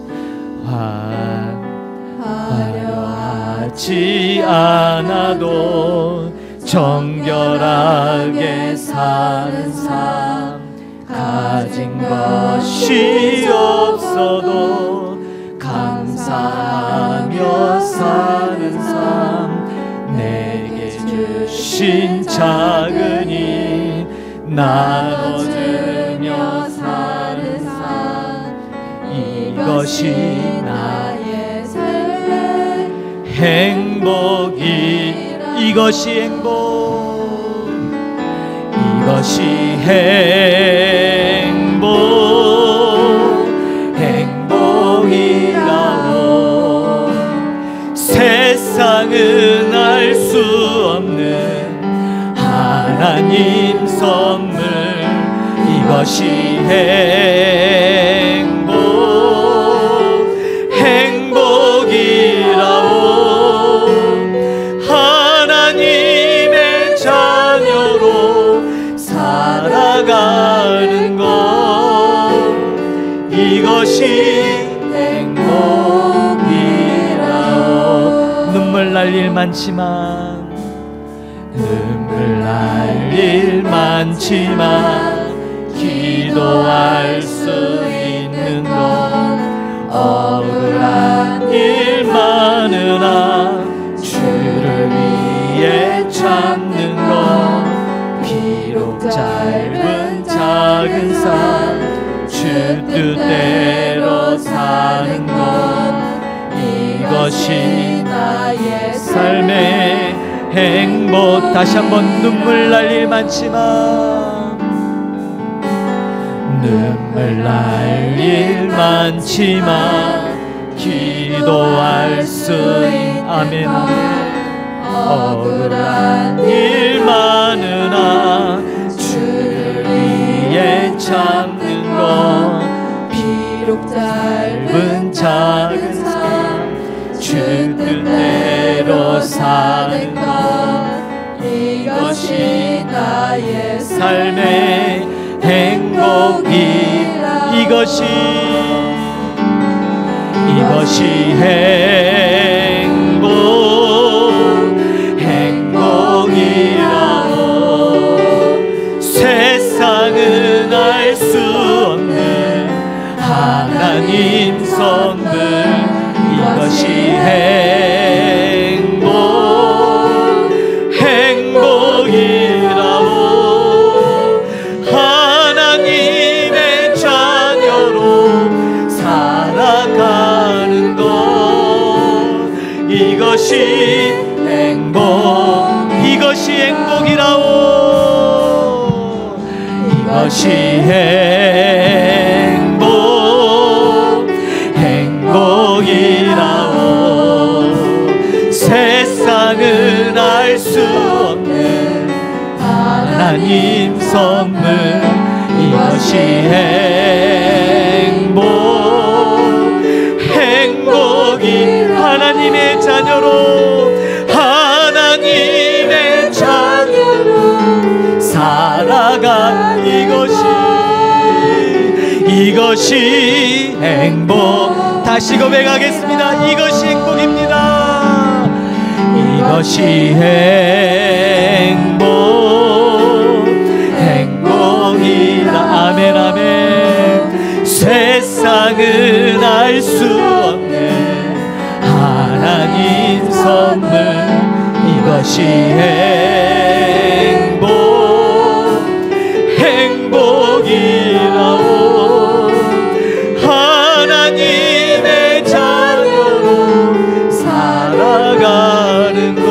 Speaker 4: 화려하지 않아도 정결하게 사는 삶, 가진 것이 없어도 감사하며 사는 삶, 내게 주신 작은 힘 나눠주며 사는 삶, 이것이 나의 삶의 행복이. 이것이 행복, 이것이 행복, 행복이라오. 세상은 알 수 없는 하나님 선물, 이것이 행복, 행복이라오. 하나님의 자녀로 살아가는 것, 이것이 행복이라오. 눈물 날 일 많지만, 눈물 날 일 많지만 기도할 수 있는 건 억울한 일 많으나 주를 위해 참는 건 비록 짧은 작은 삶, 주 뜻대로 사는 것, 이것이 나의 삶의 행복. 다시 한번 눈물 날 일 많지만, 눈물 날 일 많지만 기도할 수 있는, 아멘, 억울한 일 많으나 주를 위해 참는 것, 비록 짧은 작은 삶, 주 뜻대로 사는 것, 이것이 나의 삶의 행복이. 이것이 행복, 행복이라오. 세상은 알 수 없는 하나님 선물, 이것이 행복, 행복이라오. 하나님의 자녀로 살아가는 것, 이것이 행복, 이것이 행복이라오. 이것이 행복, 행복이라오. 세상은 알 수 없는 하나님 선물, 이것이 행복, 행복이. 하나님의 자녀로, 하나님의 자녀로 살아가. 이것이 행복. 다시 고백하겠습니다. 이것이 행복입니다. 이것이 행복, 행복이. 이것이 행복이라오. 하나님의 자녀로 살아가는 것,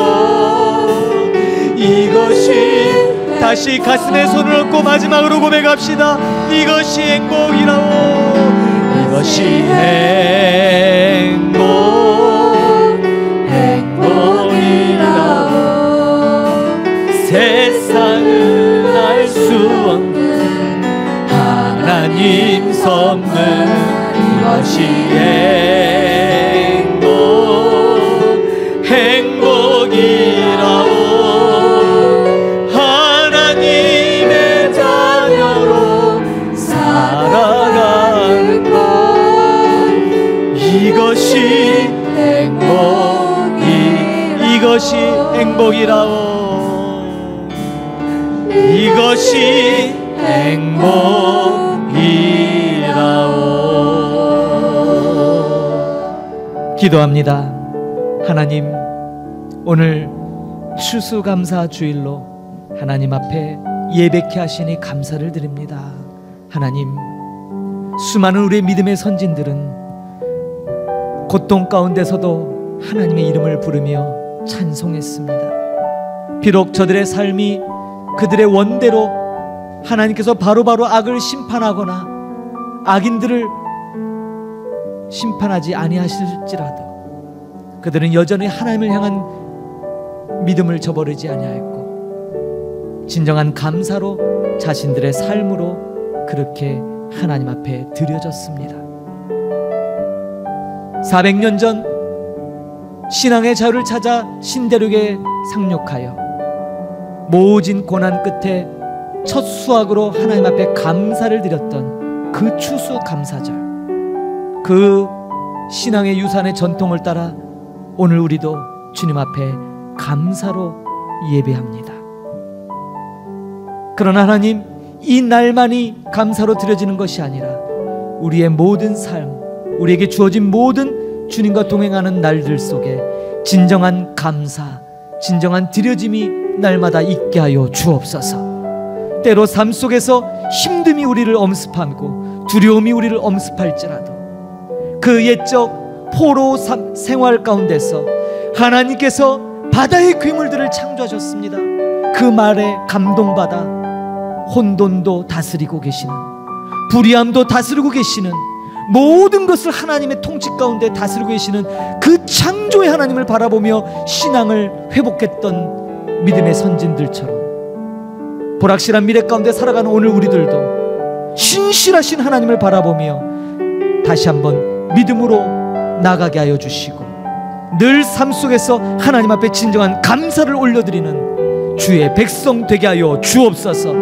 Speaker 4: 이것이, 다시 가슴에 손을 얹고 마지막으로 고백합시다. 이것이 행복이라오. 이것이 행복이라오. 세상은 알 수 없는 하나님 선물, 이것이 행복이라오. 하나님의 자녀로 살아가는 것, 이것이 이것이 행복이라오. 이것이 행복이라오.
Speaker 1: 기도합니다. 하나님, 오늘 추수감사 주일로 하나님 앞에 예배케 하시니 감사를 드립니다. 하나님, 수많은 우리의 믿음의 선진들은 고통 가운데서도 하나님의 이름을 부르며 찬송했습니다. 비록 저들의 삶이 그들의 원대로 하나님께서 바로바로 악을 심판하거나 악인들을 심판하지 아니하실지라도 그들은 여전히 하나님을 향한 믿음을 저버리지 아니하였고 진정한 감사로 자신들의 삶으로 그렇게 하나님 앞에 드려졌습니다. 400년 전 신앙의 자유를 찾아 신대륙에 상륙하여 모진 고난 끝에 첫 수확으로 하나님 앞에 감사를 드렸던 그 추수감사절, 그 신앙의 유산의 전통을 따라 오늘 우리도 주님 앞에 감사로 예배합니다. 그러나 하나님, 이 날만이 감사로 드려지는 것이 아니라 우리의 모든 삶, 우리에게 주어진 모든 주님과 동행하는 날들 속에 진정한 감사, 진정한 드려짐이 날마다 있게 하여 주옵소서. 때로 삶 속에서 힘듦이 우리를 엄습하고 두려움이 우리를 엄습할지라도 그 옛적 포로 생활 가운데서 하나님께서 바다의 괴물들을 창조하셨습니다. 그 말에 감동받아 혼돈도 다스리고 계시는, 불의함도 다스리고 계시는, 모든 것을 하나님의 통치 가운데 다스리고 계시는 그 창조의 하나님을 바라보며 신앙을 회복했던 믿음의 선진들처럼 불확실한 미래 가운데 살아가는 오늘 우리들도 신실하신 하나님을 바라보며 다시 한번 믿음으로 나가게 하여 주시고 늘 삶 속에서 하나님 앞에 진정한 감사를 올려드리는 주의 백성 되게 하여 주옵소서.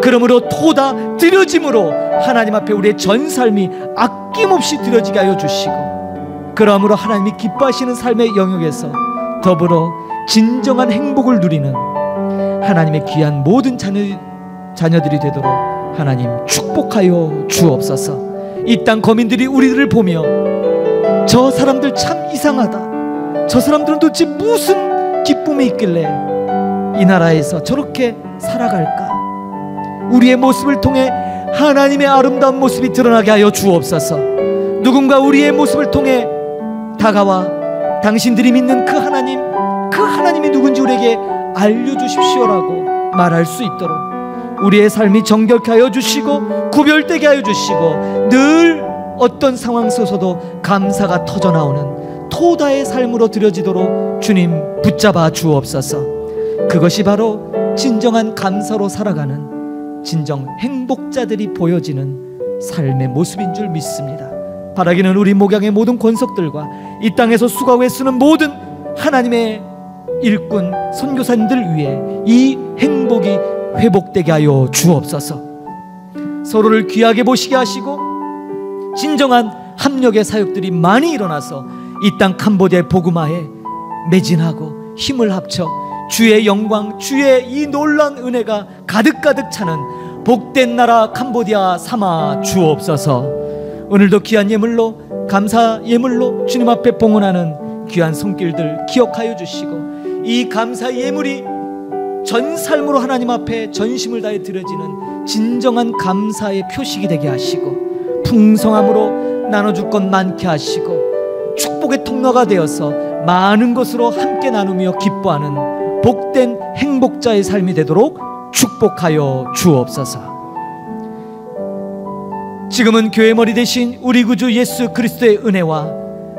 Speaker 1: 그러므로 토다 드려짐으로 하나님 앞에 우리의 전 삶이 아낌없이 드려지게 하여 주시고, 그러므로 하나님이 기뻐하시는 삶의 영역에서 더불어 진정한 행복을 누리는 하나님의 귀한 모든 자녀들이 되도록 하나님 축복하여 주옵소서. 이 땅 거민들이 우리들을 보며 저 사람들 참 이상하다, 저 사람들은 도대체 무슨 기쁨이 있길래 이 나라에서 저렇게 살아갈까, 우리의 모습을 통해 하나님의 아름다운 모습이 드러나게 하여 주옵소서. 누군가 우리의 모습을 통해 다가와 당신들이 믿는 그 하나님이 누군지 우리에게 알려주십시오라고 말할 수 있도록 우리의 삶이 정결케 하여 주시고 구별되게 하여 주시고 늘 어떤 상황 속에서도 감사가 터져나오는 토다의 삶으로 드려지도록 주님 붙잡아 주옵소서. 그것이 바로 진정한 감사로 살아가는 진정 행복자들이 보여지는 삶의 모습인 줄 믿습니다. 바라기는 우리 목양의 모든 권속들과 이 땅에서 수고하고 애쓰는 모든 하나님의 일꾼 선교사님들 위해 이 행복이 회복되게 하여 주옵소서. 서로를 귀하게 보시게 하시고 진정한 합력의 사역들이 많이 일어나서 이 땅 캄보디아의 복음화에 매진하고 힘을 합쳐 주의 영광, 주의 이 놀라운 은혜가 가득가득 차는 복된 나라 캄보디아 삼아 주옵소서. 오늘도 귀한 예물로, 감사 예물로 주님 앞에 봉헌하는 귀한 손길들 기억하여 주시고 이 감사의 예물이 전 삶으로 하나님 앞에 전심을 다해 드려지는 진정한 감사의 표식이 되게 하시고, 풍성함으로 나눠줄 것 많게 하시고, 축복의 통로가 되어서 많은 것으로 함께 나누며 기뻐하는 복된 행복자의 삶이 되도록 축복하여 주옵소서. 지금은 교회 머리 되신 우리 구주 예수 그리스도의 은혜와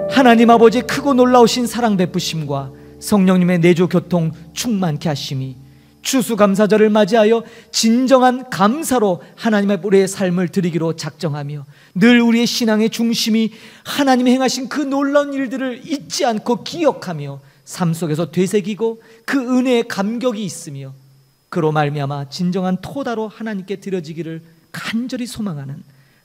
Speaker 1: 하나님 아버지의 크고 놀라우신 사랑 베푸심과 성령님의 내조 교통 충만케 하심이 추수감사절을 맞이하여 진정한 감사로 하나님의 우리의 삶을 드리기로 작정하며, 늘 우리의 신앙의 중심이 하나님이 행하신 그 놀라운 일들을 잊지 않고 기억하며 삶 속에서 되새기고 그 은혜의 감격이 있으며, 그로 말미암아 진정한 토다로 하나님께 드려지기를 간절히 소망하는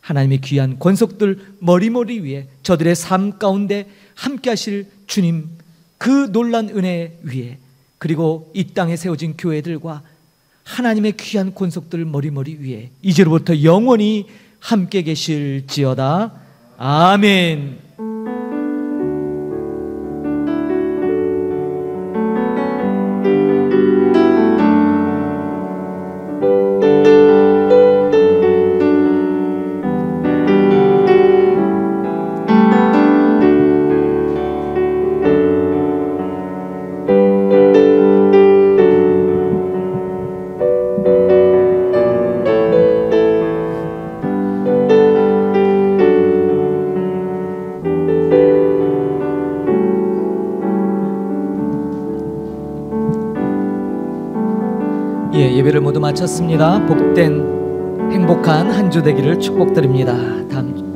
Speaker 1: 하나님의 귀한 권속들 머리머리 위에 저들의 삶 가운데 함께 하실 주님 그 놀란 은혜 위에, 그리고 이 땅에 세워진 교회들과 하나님의 귀한 권속들 머리머리 위에 이제로부터 영원히 함께 계실지어다. 아멘. 예배를 모두 마쳤습니다. 복된 행복한 한 주 되기를 축복드립니다. 다음